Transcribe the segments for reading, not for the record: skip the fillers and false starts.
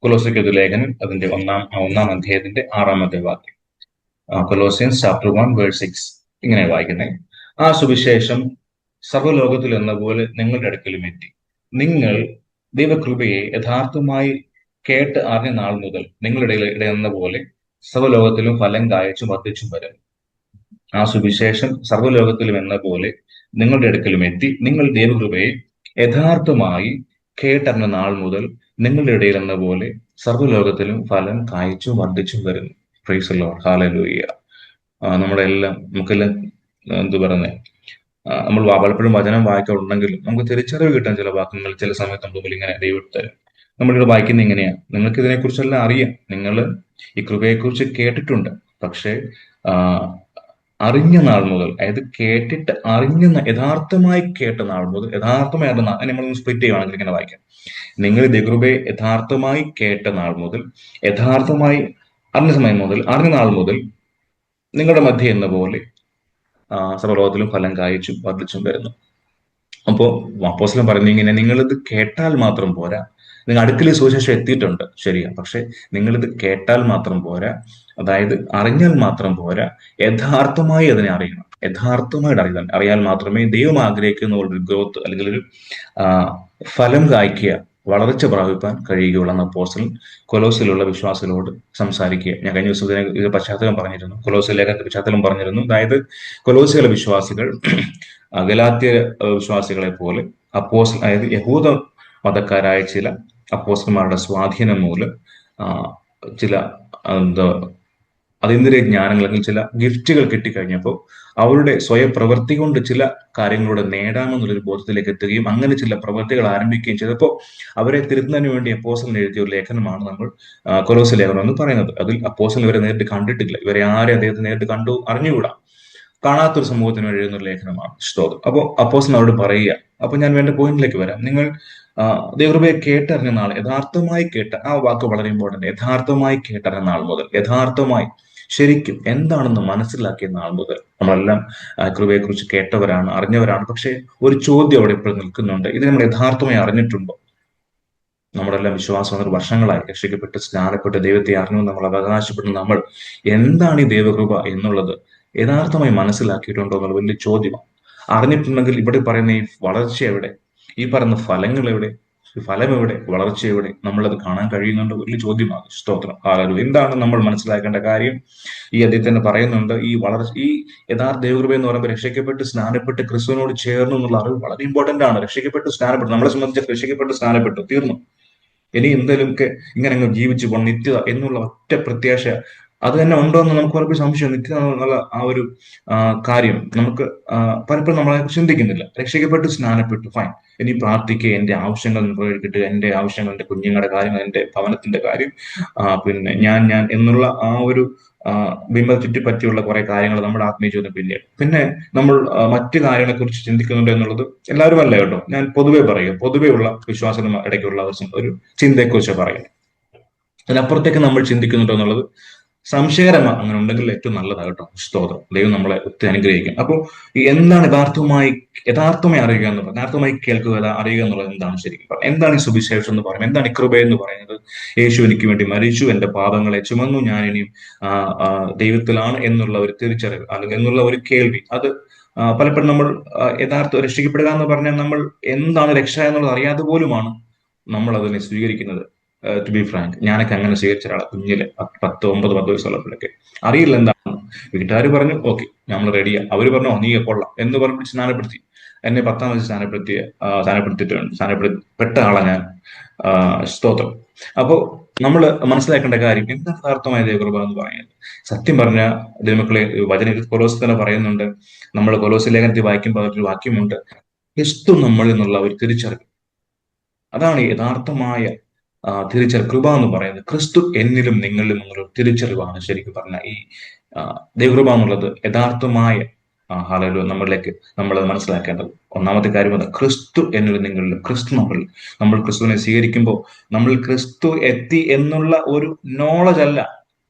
കൊലോസ്യർക്ക് ലേഖനം അതിന്റെ ഒന്നാം അധ്യായത്തിന്റെ 6-ാമത്തെ വാക്യം. കൊലോസിയൻസ് ചാപ്റ്റർ 1 വേഴ്സ് 6 ഇങ്ങനെ വായിക്കുന്നത്: ആ സുവിശേഷം സർവ്വലോകത്തിൽ എന്ന പോലെ നിങ്ങളുടെ അടുക്കലും എത്തി. നിങ്ങൾ ദൈവകൃപയെ യഥാർത്ഥമായി കേട്ട് അറിഞ്ഞ നാൾ മുതൽ നിങ്ങളുടെ ഇടയിൽ എന്ന പോലെ സർവ്വലോകത്തിലും ഫലം കായച്ചും വർദ്ധിച്ചും വരും. ആ സുവിശേഷം സർവ്വലോകത്തിലും എന്ന പോലെ നിങ്ങളുടെ അടുക്കലും എത്തി. നിങ്ങൾ ദൈവകൃപയെ യഥാർത്ഥമായി കേട്ടറിഞ്ഞ നാൾ മുതൽ നിങ്ങളുടെ ഇടയിൽ എന്ന പോലെ സർവ്വലോകത്തിലും ഫലം കായ്ച്ചും വർദ്ധിച്ചും വരുന്നു. Praise the Lord, hallelujah. നമ്മുടെ എല്ലാം നമുക്കെല്ലാം എന്ത് പറയുന്നത്, നമ്മൾ പലപ്പോഴും വചനം വായിക്കാറുണ്ടെങ്കിലും നമുക്ക് തിരിച്ചറിവ് കിട്ടാൻ ചില വാക്കുകൾ ചില സമയത്ത് നമ്മുടെ മുമ്പിൽ ഇങ്ങനെ ദൈവത്തെ നമ്മളിവിടെ വായിക്കുന്നത് ഇങ്ങനെയാണ്. നിങ്ങൾക്ക് ഇതിനെക്കുറിച്ചെല്ലാം അറിയാം, നിങ്ങൾ ഈ കൃപയെക്കുറിച്ച് കേട്ടിട്ടുണ്ട്. പക്ഷേ അറിഞ്ഞ നാൾ മുതൽ, അതായത് കേട്ടിട്ട് യഥാർത്ഥമായി കേട്ട നാൾ മുതൽ, യഥാർത്ഥമായി അറിഞ്ഞ നമ്മൾ സ്പ്ലിറ്റ് ചെയ്യുവാണെങ്കിൽ ഇങ്ങനെ വായിക്കാം: നിങ്ങൾ ദൈവകൃപയെ യഥാർത്ഥമായി കേട്ട നാൾ മുതൽ, യഥാർത്ഥമായി അറിഞ്ഞ നാൾ മുതൽ നിങ്ങളുടെ മധ്യ എന്ന പോലെ സർവ്വലോകത്തിലും ഫലം കായ്ച്ചും വർദ്ധിച്ചും വരുന്നു. അപ്പോ അപ്പോസ്തലൻ പറയുന്നത് ഇങ്ങനെ: നിങ്ങളിത് കേട്ടാൽ മാത്രം പോരാ. നിങ്ങൾ അടുക്കൽ സുവിശേഷം എത്തിയിട്ടുണ്ട്, ശരിയാ. പക്ഷെ നിങ്ങളിത് കേട്ടാൽ മാത്രം പോരാ, അതായത് അറിഞ്ഞാൽ മാത്രം പോരാ, യഥാർത്ഥമായി അതിനെ അറിയണം. യഥാർത്ഥമായിട്ട് അറിയാൻ മാത്രമേ ദൈവം ആഗ്രഹിക്കുന്ന ഒരു ഗ്രോത്ത് അല്ലെങ്കിൽ ഒരു ഫലം കായ്ക്കുക, വളർച്ച പ്രാപിപ്പാൻ കഴിയുകയുള്ളൂ എന്ന് അപ്പോസ്തലൻ കൊലോസിലുള്ള വിശ്വാസികളോട് സംസാരിക്കുക. ഞാൻ കഴിഞ്ഞ ദിവസം ഇത് പശ്ചാത്തലം പറഞ്ഞിരുന്നു, കൊലോസ്യ ലേഖനത്തിന്റെ പശ്ചാത്തലം പറഞ്ഞിരുന്നു. അതായത് കൊലോസിയിലെ വിശ്വാസികൾ ഗലാത്യ വിശ്വാസികളെ പോലെ അതായത് യഹൂദ മതക്കാരായ ചില അപ്പോസ്തലന്മാരുടെ സ്വാധീനം മൂലം ചില അതീന്ദ്രിയ ജ്ഞാനങ്ങൾ അല്ലെങ്കിൽ ചില ഗിഫ്റ്റുകൾ കിട്ടിക്കഴിഞ്ഞപ്പോൾ അവരുടെ സ്വയം പ്രവൃത്തി കൊണ്ട് ചില കാര്യങ്ങളോട് നേടാമെന്നുള്ളൊരു ബോധത്തിലേക്ക് എത്തുകയും അങ്ങനെ ചില പ്രവൃത്തികൾ ആരംഭിക്കുകയും ചെയ്തപ്പോൾ അവരെ തിരുത്തുന്നതിന് വേണ്ടി അപ്പോസ്തലൻ എഴുതിയ ഒരു ലേഖനമാണ് നമ്മൾ കൊലോസ്യ ലേഖനം എന്ന് പറയുന്നത്. അതിൽ അപ്പോസ്തലൻ ഇവരെ നേരിട്ട് കണ്ടിട്ടില്ല, ഇവരെ ആരെ അദ്ദേഹത്തെ നേരിട്ട് കണ്ടു അറിഞ്ഞുകൂടാ, കാണാത്തൊരു സമൂഹത്തിന് എഴുതുന്ന ഒരു ലേഖനമാണ്. സ്തോത്രം. അപ്പോൾ അപ്പോസ്തലൻ അവരോട് പറയുക, അപ്പൊ ഞാൻ വേണ്ട പോയിന്റിലേക്ക് വരാം. നിങ്ങൾ ദൈവകൃപയെ കേട്ടറിഞ്ഞ നാൾ, യഥാർത്ഥമായി കേട്ട, ആ വാക്ക് വളരെ ഇമ്പോർട്ടന്റ്. യഥാർത്ഥമായി കേട്ടറിഞ്ഞ നാൾ മുതൽ, യഥാർത്ഥമായി ശരിക്കും എന്താണെന്ന് മനസ്സിലാക്കിയ നാൾ മുതൽ. നമ്മളെല്ലാം കൃപയെക്കുറിച്ച് കേട്ടവരാണ്, അറിഞ്ഞവരാണ്. പക്ഷെ ഒരു ചോദ്യം അവിടെ ഇപ്പോൾ നിൽക്കുന്നുണ്ട്: ഇത് നമ്മൾ യഥാർത്ഥമായി അറിഞ്ഞിട്ടുണ്ടോ? നമ്മളെല്ലാം വിശ്വാസം വന്നിട്ട് വർഷങ്ങളായി, രക്ഷിക്കപ്പെട്ട് സ്നാനപ്പെട്ട് ദൈവത്തെ അറിഞ്ഞു നമ്മൾ അവകാശപ്പെടുന്ന നമ്മൾ എന്താണ് ഈ ദൈവകൃപ എന്നുള്ളത് യഥാർത്ഥമായി മനസ്സിലാക്കിയിട്ടുണ്ടോ എന്നുള്ള വലിയ ചോദ്യമാണ്. അറിഞ്ഞിട്ടുണ്ടെങ്കിൽ ഇവിടെ പറയുന്ന ഈ വളർച്ച എവിടെ, ഈ പറയുന്ന ഫലങ്ങൾ എവിടെ, ഫലം എവിടെ, വളർച്ച എവിടെ, നമ്മളത് കാണാൻ കഴിയുന്നുണ്ട്? വലിയ ചോദ്യമാണ്. സ്തോത്രം. എന്താണ് നമ്മൾ മനസ്സിലാക്കേണ്ട കാര്യം? ഈ അദ്ദേഹത്തിന് പറയുന്നുണ്ട്, ഈ യഥാർത്ഥ ദൈവകൃപ എന്ന് പറയുമ്പോൾ രക്ഷിക്കപ്പെട്ട് സ്നാനപ്പെട്ട് ക്രിസ്തുവിനോട് ചേർന്നു എന്നുള്ള അറിവ് വളരെ ഇമ്പോർട്ടന്റ് ആണ്. രക്ഷിക്കപ്പെട്ട് സ്നാനപ്പെട്ടു, നമ്മളെ സംബന്ധിച്ച് രക്ഷിക്കപ്പെട്ട് സ്നാനപ്പെട്ടു, തീർന്നു. ഇനി എന്തെങ്കിലുമൊക്കെ ഇങ്ങനെ അങ്ങ് ജീവിച്ചു പോകണം, നിത്യത എന്നുള്ള ഒറ്റ പ്രത്യാശ അത് തന്നെ ഉണ്ടോ എന്ന് നമുക്ക് പലപ്പോഴും സംശയം. നിത്യത എന്നുള്ള ആ ഒരു കാര്യം നമുക്ക് പലപ്പോഴും നമ്മളെ ചിന്തിക്കുന്നില്ല. രക്ഷിക്കപ്പെട്ട് സ്നാനപ്പെട്ടു, ഫൈൻ, ഇനി പ്രാർത്ഥിക്കുക, എന്റെ ആവശ്യങ്ങൾ നിർവഹിക്കട്ടെ, എന്റെ ആവശ്യങ്ങൾ, എന്റെ കുഞ്ഞുങ്ങളുടെ കാര്യങ്ങൾ, എന്റെ ഭവനത്തിന്റെ കാര്യം, പിന്നെ ഞാൻ എന്നുള്ള ആ ഒരു ബിംബം ചുറ്റിപ്പറ്റിയുള്ള കുറെ കാര്യങ്ങൾ നമ്മുടെ ആത്മീയ ചോദ്യം പിന്നെ നമ്മൾ മറ്റു കാര്യങ്ങളെ കുറിച്ച് ചിന്തിക്കുന്നുണ്ട് എന്നുള്ളത് എല്ലാവരും അല്ല കേട്ടോ. ഞാൻ പൊതുവെ ഉള്ള വിശ്വാസത്തിന് ഇടയ്ക്കുള്ള ഒരു ചിന്തയെക്കുറിച്ച് പറയുന്നത്. അതിനപ്പുറത്തേക്ക് നമ്മൾ ചിന്തിക്കുന്നുണ്ടോ എന്നുള്ളത് സംശയകരമാണ്. അങ്ങനെ ഉണ്ടെങ്കിൽ ഏറ്റവും നല്ലതാണ് കേട്ടോ. സ്തോത്രം. ദൈവം നമ്മളെ ഒത്തിരി അനുഗ്രഹിക്കും. അപ്പോൾ എന്താണ് യഥാർത്ഥമായി അറിയുക എന്ന് പറയുന്നത്, യഥാർത്ഥമായി കേൾക്കുക, അറിയുക എന്നുള്ളത് എന്താണ് ശരിക്കും? എന്താണ് ഈ സുവിശേഷം എന്ന് പറയുന്നത്? എന്താണ് ഈ കൃപ എന്ന് പറയുന്നത്? യേശു എനിക്ക് വേണ്ടി മരിച്ചു, എന്റെ പാപങ്ങളെ ചുമന്നു, ഞാൻ ഇനിയും ദൈവത്തിലാണ് എന്നുള്ള ഒരു തിരിച്ചറിവ് അല്ലെങ്കിൽ എന്നുള്ള ഒരു കേൾവി, അത് പലപ്പോഴും നമ്മൾ രക്ഷിക്കപ്പെടുക എന്ന് പറഞ്ഞാൽ നമ്മൾ എന്താണ് രക്ഷ എന്നുള്ളത് അറിയാതെ പോലുമാണ് നമ്മൾ അതിനെ സ്വീകരിക്കുന്നത്. ടു ബി ഫ്രാങ്ക്, ഞാനൊക്കെ അങ്ങനെ സ്വീകരിച്ച ഒരാളെ കുഞ്ഞില് 10 വയസ്സുള്ളപ്പോഴൊക്കെ അറിയില്ല എന്താണ്. വീട്ടുകാർ പറഞ്ഞു ഓക്കെ നമ്മൾ റെഡിയാ, അവര് പറഞ്ഞു നീ കൊള്ളാം എന്ന് പറഞ്ഞ് സ്നാനപ്പെടുത്തി. എന്നെ 10ാം വയസ്സ് സ്നാനപ്പെടുത്തപ്പെട്ട ആളാ ഞാൻ. സ്തോത്രം. അപ്പോ നമ്മൾ മനസ്സിലാക്കേണ്ട കാര്യം എന്താണ് യഥാർത്ഥമായ ദൈവകൃപ എന്ന് പറയുന്നത്? സത്യം പറഞ്ഞ ദൈവമക്കളെ, വചന കൊലോസ് തന്നെ പറയുന്നുണ്ട്, നമ്മൾ കൊലോസ് ലേഖനത്തിൽ വായിക്കുമ്പോൾ ഒരു വാക്യമുണ്ട്, ക്രിസ്തു നമ്മൾ എന്നുള്ള ഒരു തിരിച്ചറിവ്. അതാണ് യഥാർത്ഥമായ കൃപ എന്ന് പറയുന്നത്. ക്രിസ്തു എന്നിലും നിങ്ങളിലും എന്നുള്ള തിരിച്ചറിവാണ് ശരിക്കും പറഞ്ഞ ഈ ദൈവകൃപ എന്നുള്ളത്. യഥാർത്ഥമായ ഹല്ലേലൂയ നമ്മളിലേക്ക് നമ്മൾ മനസ്സിലാക്കേണ്ടത് ഒന്നാമത്തെ കാര്യം അത്, ക്രിസ്തു എന്നിലും നിങ്ങളിലും, ക്രിസ്തു നമ്മൾ ക്രിസ്തുവിനെ സ്വീകരിക്കുമ്പോൾ നമ്മൾ ക്രിസ്തു എത്തി എന്നുള്ള ഒരു നോളജ് അല്ല,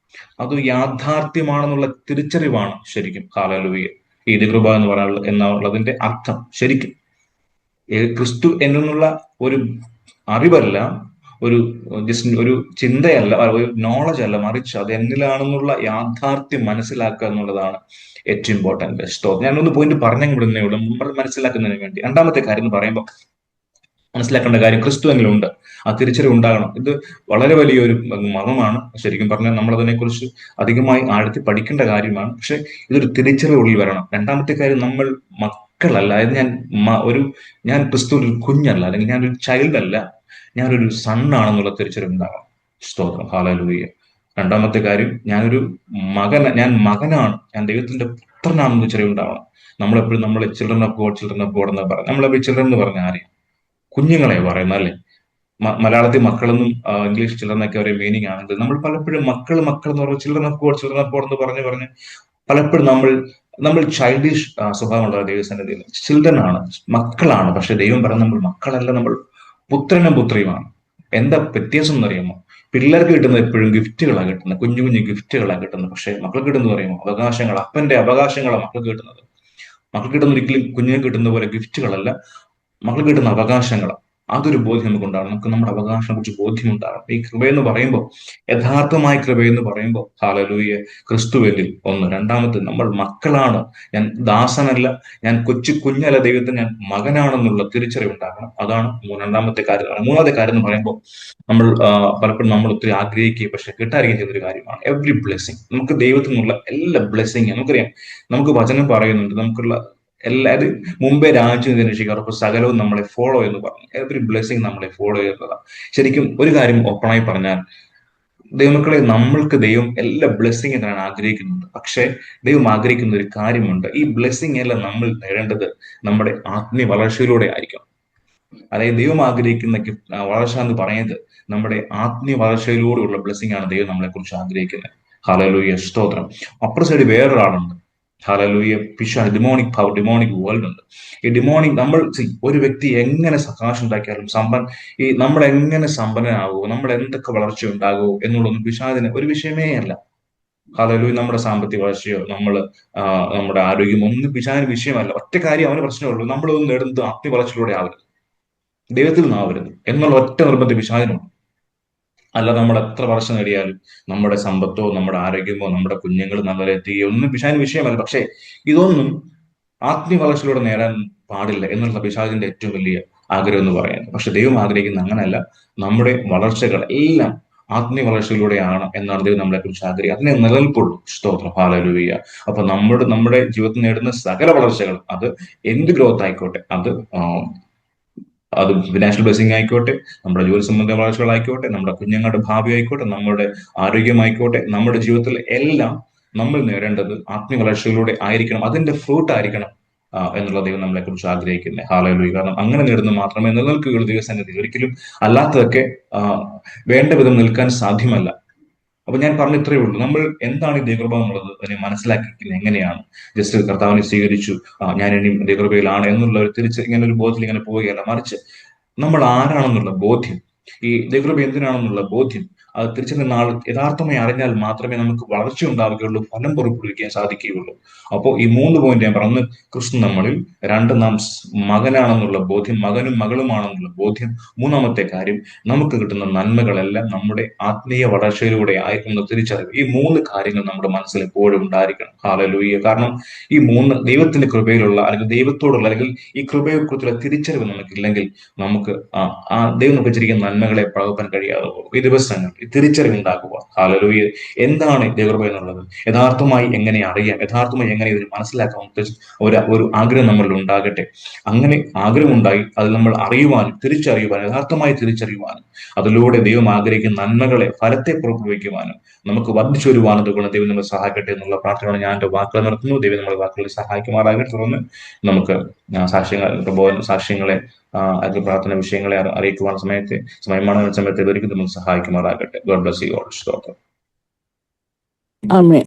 അത് യാഥാർത്ഥ്യമാണെന്നുള്ള തിരിച്ചറിവാണ് ശരിക്കും ഹല്ലേലൂയ ഈ ദൈവകൃപ എന്ന് പറയുന്നത് എന്നുള്ളതിന്റെ അർത്ഥം. ശരിക്കും ക്രിസ്തു എന്നുള്ള ഒരു അറിവല്ല, ഒരു ജസ്റ്റ് ഒരു ചിന്തയല്ല, ഒരു നോളജ് അല്ല, മറിച്ച് അത് എന്നിലാണെന്നുള്ള യാഥാർത്ഥ്യം മനസ്സിലാക്കുക എന്നുള്ളതാണ് ഏറ്റവും ഇമ്പോർട്ടന്റ്. സ്തോത്രം. ഞാനൊന്ന് പോയിന്റ് പറഞ്ഞു വിടുന്നേ ഉള്ളൂ, നമ്മൾ മനസ്സിലാക്കുന്നതിന് വേണ്ടി. രണ്ടാമത്തെ കാര്യം എന്ന് പറയുമ്പോൾ മനസ്സിലാക്കേണ്ട കാര്യം, ക്രിസ്തു എന്നിലുണ്ട്, ആ തിരിച്ചറിവ് ഉണ്ടാകണം. ഇത് വളരെ വലിയൊരു മർമ്മമാണ്. ശരിക്കും പറഞ്ഞാൽ നമ്മൾ അതിനെക്കുറിച്ച് അധികമായി ആഴത്തി പഠിക്കേണ്ട കാര്യമാണ്. പക്ഷെ ഇതൊരു തിരിച്ചറിവ് ഉള്ളിൽ വരണം. രണ്ടാമത്തെ കാര്യം, നമ്മൾ മക്കളല്ല. അതായത് ഞാൻ ക്രിസ്തു ഒരു കുഞ്ഞല്ല, അല്ലെങ്കിൽ ഞാനൊരു ചൈൽഡ് അല്ല, ഞാനൊരു സണ്ണാണെന്നുള്ള തിരിച്ചറിവ് ഉണ്ടാകണം. സ്തോത്രം. ഹല്ലേലൂയ. രണ്ടാമത്തെ കാര്യം, ഞാൻ മകനാണ്, ഞാൻ ദൈവത്തിന്റെ പുത്രനാണെന്ന് തിരിച്ചറിവ് ഉണ്ടാവണം. നമ്മളെപ്പോഴും ചിൽഡ്രൻ ഓഫ് ഗോഡ് എന്ന് പറയും. നമ്മളെപ്പോഴും ചിൽഡ്രൻ എന്ന് പറഞ്ഞ ആരെയും കുഞ്ഞുങ്ങളെ പറയുന്നത്, അല്ലെ? മലയാളത്തിൽ മക്കളെന്നും ഇംഗ്ലീഷ് ചിൽഡ്രൻ എന്നൊക്കെ ഒരേ മീനിങ് ആണെങ്കിൽ, നമ്മൾ പലപ്പോഴും മക്കൾ എന്ന് പറയുമ്പോൾ ചിൽഡ്രൻ ഓഫ് ഗോഡ് എന്ന് പറഞ്ഞ് പലപ്പോഴും നമ്മൾ ചൈൽഡിഷ് സ്വഭാവമുള്ള ദൈവസന്നിധിയിൽ ചിൽഡ്രൻ ആണ്, മക്കളാണ്. പക്ഷെ ദൈവം പറയുന്നത് നമ്മൾ മക്കളല്ല, നമ്മൾ പുത്രനും പുത്രിയുമാണ്. എന്താ വ്യത്യാസം എന്നറിയാമോ? പിള്ളേർക്ക് കിട്ടുന്നത് എപ്പോഴും ഗിഫ്റ്റുകളാണ് കിട്ടുന്നത്, കുഞ്ഞു കുഞ്ഞു ഗിഫ്റ്റുകളാണ് കിട്ടുന്നത്. പക്ഷെ മക്കൾക്ക് കിട്ടുന്നത് പറയുമോ? അവകാശങ്ങൾ, അപ്പന്റെ അവകാശങ്ങളാണ് മക്കൾക്ക് കിട്ടുന്നത്. മക്കൾക്ക് കിട്ടുന്ന ഒരിക്കലും കുഞ്ഞുങ്ങൾക്ക് കിട്ടുന്ന പോലെ ഗിഫ്റ്റുകളല്ല, മക്കൾക്ക് കിട്ടുന്ന അവകാശങ്ങളാണ്. അതൊരു ബോധ്യം നമുക്കുണ്ടാകണം. നമുക്ക് നമ്മുടെ അവകാശത്തെ കുറിച്ച് ബോധ്യമുണ്ടാകണം. ഈ കൃപയെന്ന് പറയുമ്പോൾ, യഥാർത്ഥമായ കൃപയെന്ന് പറയുമ്പോൾ, ഹല്ലേലൂയ, ക്രിസ്തുവിൽ ഒന്ന്. രണ്ടാമത്, നമ്മൾ മക്കളാണ്. ഞാൻ ദാസനല്ല, ഞാൻ കുഞ്ഞല്ല, ദൈവത്തിന് ഞാൻ മകനാണെന്നുള്ള തിരിച്ചറിവുണ്ടാകണം. അതാണ് രണ്ടാമത്തെ കാര്യം. മൂന്നാമത്തെ കാര്യം എന്ന് പറയുമ്പോൾ, പലപ്പോഴും നമ്മൾ ഒത്തിരി ആഗ്രഹിക്കുകയും പക്ഷെ കിട്ടാതിരിക്കുകയും ചെയ്യുന്ന ഒരു കാര്യമാണ് എവ്രി ബ്ലെസ്സിങ്. നമുക്ക് ദൈവത്തിൽ നിന്നുള്ള എല്ലാ ബ്ലെസ്സിങ് നമുക്കറിയാം. നമുക്ക് വചനം പറയുന്നുണ്ട്, നമുക്കുള്ള എല്ലാവരും മുമ്പേ രാജ്യം അന്വേഷിക്കാറ്, അപ്പൊ സകലവും നമ്മളെ ഫോളോ എന്ന് പറഞ്ഞു. എവറി ബ്ലെസ്സിങ് നമ്മളെ ഫോളോ ചെയ്യുന്നതാണ്. ശരിക്കും ഒരു കാര്യം ഓപ്പണായി പറഞ്ഞാൽ, ദൈവമക്കളെ, നമ്മൾക്ക് ദൈവം എല്ലാ ബ്ലെസ്സിങ് തരാൻ ആഗ്രഹിക്കുന്നുണ്ട്. പക്ഷെ ദൈവം ആഗ്രഹിക്കുന്ന ഒരു കാര്യമുണ്ട്. ഈ ബ്ലെസ്സിങ് എല്ലാം നമ്മൾ നേടേണ്ടത് നമ്മുടെ ആത്മീയ വളർച്ചയിലൂടെ ആയിരിക്കും. അതായത് ദൈവം ആഗ്രഹിക്കുന്ന വളർച്ച എന്ന് പറയുന്നത് നമ്മുടെ ആത്മീയ വളർച്ചയിലൂടെയുള്ള ബ്ലെസ്സിങ് ആണ് ദൈവം നമ്മളെ കുറിച്ച് ആഗ്രഹിക്കുന്നത്. ഹല്ലേലൂയ, സ്തോത്രം. അപ്പുറ സൈഡ് വേറൊരാളുണ്ട്. Hallelujah. Demonic power, demonic world ഉണ്ട്. ഈ ഡിമോണിക് ഒരു വ്യക്തി എങ്ങനെ കാശ് ഉണ്ടാക്കിയാലും നമ്മൾ എങ്ങനെ സമ്പന്നനാകുമോ, നമ്മൾ എന്തൊക്കെ വളർച്ച ഉണ്ടാകുമോ എന്നുള്ളതൊന്നും പിശാചിന് ഒരു വിഷയമേ അല്ല. ഹല്ലേലൂയ. നമ്മുടെ സാമ്പത്തിക വളർച്ചയോ നമ്മുടെ ആരോഗ്യം ഒന്നും പിശാചിന് വിഷയമല്ല. ഒറ്റ കാര്യം അവന് പ്രശ്നമുള്ളൂ, നമ്മളൊന്നും നേടുന്നത് ആത്മീയ വളർച്ചയിലൂടെ ആവരുത്, ദൈവത്തിൽ നിന്നാവരുത് എന്നുള്ള ഒറ്റ നിർബന്ധം പിശാചിനുണ്ട്. അല്ല, നമ്മൾ എത്ര വർഷം നേടിയാലും നമ്മുടെ സമ്പത്തോ നമ്മുടെ ആരോഗ്യമോ നമ്മുടെ കുഞ്ഞുങ്ങൾ നല്ല എത്തുകയോ ഒന്നും പിശാചിന് വിഷയമല്ല. പക്ഷേ ഇതൊന്നും ആത്മീയ വളർച്ചയിലൂടെ നേടാൻ പാടില്ല എന്നുള്ള പിശാചിന്റെ ഏറ്റവും വലിയ ആഗ്രഹം എന്ന് പറയുന്നത്. പക്ഷെ ദൈവം ആഗ്രഹിക്കുന്ന അങ്ങനെയല്ല. നമ്മുടെ വളർച്ചകൾ എല്ലാം ആത്മീയ വളർച്ചയിലൂടെയാണ് എന്നാണ് ദൈവം നമ്മളെ കുറിച്ച് ആഗ്രഹിക്കുക. അതിനെ നിലനിൽപ്പുള്ളൂ. സ്തോത്രം. ഹല്ലേലൂയ. അപ്പൊ നമ്മുടെ ജീവിതത്തിൽ നേടുന്ന സകല വളർച്ചകൾ, അത് എന്ത് ഗ്രോത്ത് ആയിക്കോട്ടെ, അത് ഫിനാൻഷ്യൽ ബ്ലെസ്സിങ് ആയിക്കോട്ടെ, നമ്മുടെ ജോലി സംബന്ധ വളർച്ചകളായിക്കോട്ടെ, നമ്മുടെ കുഞ്ഞുങ്ങളുടെ ഭാവി ആയിക്കോട്ടെ, നമ്മുടെ ആരോഗ്യമായിക്കോട്ടെ, നമ്മുടെ ജീവിതത്തിൽ എല്ലാം നമ്മൾ നേടേണ്ടത് ആത്മീയ വളർച്ചയിലൂടെ ആയിരിക്കണം. അതിന്റെ ഫ്രൂട്ട് ആയിരിക്കണം എന്നുള്ള ദൈവം നമ്മളെ കുറിച്ച് ആഗ്രഹിക്കുന്നത്. ഹല്ലേലൂയ. കാരണം അങ്ങനെ നേടുന്നത് മാത്രമേ നിലനിൽക്കുകയുള്ളൂ ദൈവസന്നിധിയിൽ. ഒരിക്കലും അല്ലാത്തതൊക്കെ വേണ്ട വിധം നിൽക്കാൻ സാധ്യമല്ല. അപ്പൊ ഞാൻ പറഞ്ഞ ഇത്രയേ ഉള്ളൂ. നമ്മൾ എന്താണ് ഈ ദൈവകൃപ എന്നുള്ളത് അതിനെ മനസ്സിലാക്കിയിരിക്കുന്നത് എങ്ങനെയാണ്? ജസ്റ്റ് കർത്താവിനെ സ്വീകരിച്ചു, ഞാൻ ഇനി ദൈവകൃപയിലാണ് എന്നുള്ള ഇങ്ങനെ ഒരു ബോധത്തിൽ ഇങ്ങനെ പോവുകയല്ല, മറിച്ച് നമ്മൾ ആരാണെന്നുള്ള ബോധ്യം, ഈ ദൈവകൃപ എന്തിനാണെന്നുള്ള ബോധ്യം, അത് തിരിച്ചറിഞ്ഞ നാൾ യഥാർത്ഥമായി അറിഞ്ഞാൽ മാത്രമേ നമുക്ക് വളർച്ച ഉണ്ടാവുകയുള്ളൂ, ഫലം പുറപ്പെടുവിക്കാൻ സാധിക്കുകയുള്ളൂ. അപ്പോൾ ഈ 3 പോയിന്റ് ഞാൻ പറഞ്ഞു. ക്രിസ്തു നമ്മളിൽ, 2 നാം മകനാണെന്നുള്ള ബോധ്യം, മകനും മകളുമാണെന്നുള്ള ബോധ്യം, മൂന്നാമത്തെ കാര്യം നമുക്ക് കിട്ടുന്ന നന്മകളെല്ലാം നമ്മുടെ ആത്മീയ വളർച്ചയിലൂടെ ആയിരിക്കുന്ന തിരിച്ചറിവ്. ഈ 3 കാര്യങ്ങൾ നമ്മുടെ മനസ്സിൽ എപ്പോഴും ഉണ്ടായിരിക്കണം. ഹല്ലേലൂയ. കാരണം ഈ 3 ദൈവത്തിന്റെ കൃപയിലുള്ള, അല്ലെങ്കിൽ ദൈവത്തോടുള്ള, അല്ലെങ്കിൽ ഈ കൃപയെക്കുറിച്ചുള്ള തിരിച്ചറിവ് നമുക്കില്ലെങ്കിൽ നമുക്ക് ദൈവം നമുക്ക് വെച്ചിരിക്കുന്ന നന്മകളെ പകർത്താൻ കഴിയാതെ പോകും. ഈ ദിവസങ്ങൾ തിരിച്ചറിവുണ്ടാക്കുക. ഹല്ലേലൂയ. എന്താണ് ദൈവകൃപ എന്നുള്ളത് യഥാർത്ഥമായി എങ്ങനെ അറിയാം, യഥാർത്ഥമായി എങ്ങനെ ഇതിന് മനസ്സിലാക്കാം, ഒരു ആഗ്രഹം നമ്മളിൽ ഉണ്ടാകട്ടെ. അങ്ങനെ ആഗ്രഹമുണ്ടായി അത് നമ്മൾ അറിയുവാനും തിരിച്ചറിയുവാനും, യഥാർത്ഥമായി തിരിച്ചറിയുവാനും, അതിലൂടെ ദൈവം ആഗ്രഹിക്കുന്ന നന്മകളെ, ഫലത്തെ പുറപ്പെടുവിക്കുവാനും നമുക്ക് വർദ്ധിച്ചു വരുവാനും അതുകൊണ്ട് ദൈവം നമ്മളെ സഹായിക്കട്ടെ എന്നുള്ള പ്രാർത്ഥനയാണ് ഞാൻ എന്റെ വാക്കുകൾ നടത്തുന്നു. ദൈവം നമ്മളെ വാക്കുകളിൽ സഹായിക്കുമാറാകട്ടെ. തുടർന്ന് നമുക്ക് സാക്ഷ്യങ്ങളെ അല്ലെങ്കിൽ പ്രാർത്ഥന വിഷയങ്ങളെ അറിയിക്കുവാൻ സമയമാണ് സമയത്ത് ഒരിക്കലും നമുക്ക് സഹായിക്കുമാറാകട്ടെ. God bless you all. Amen.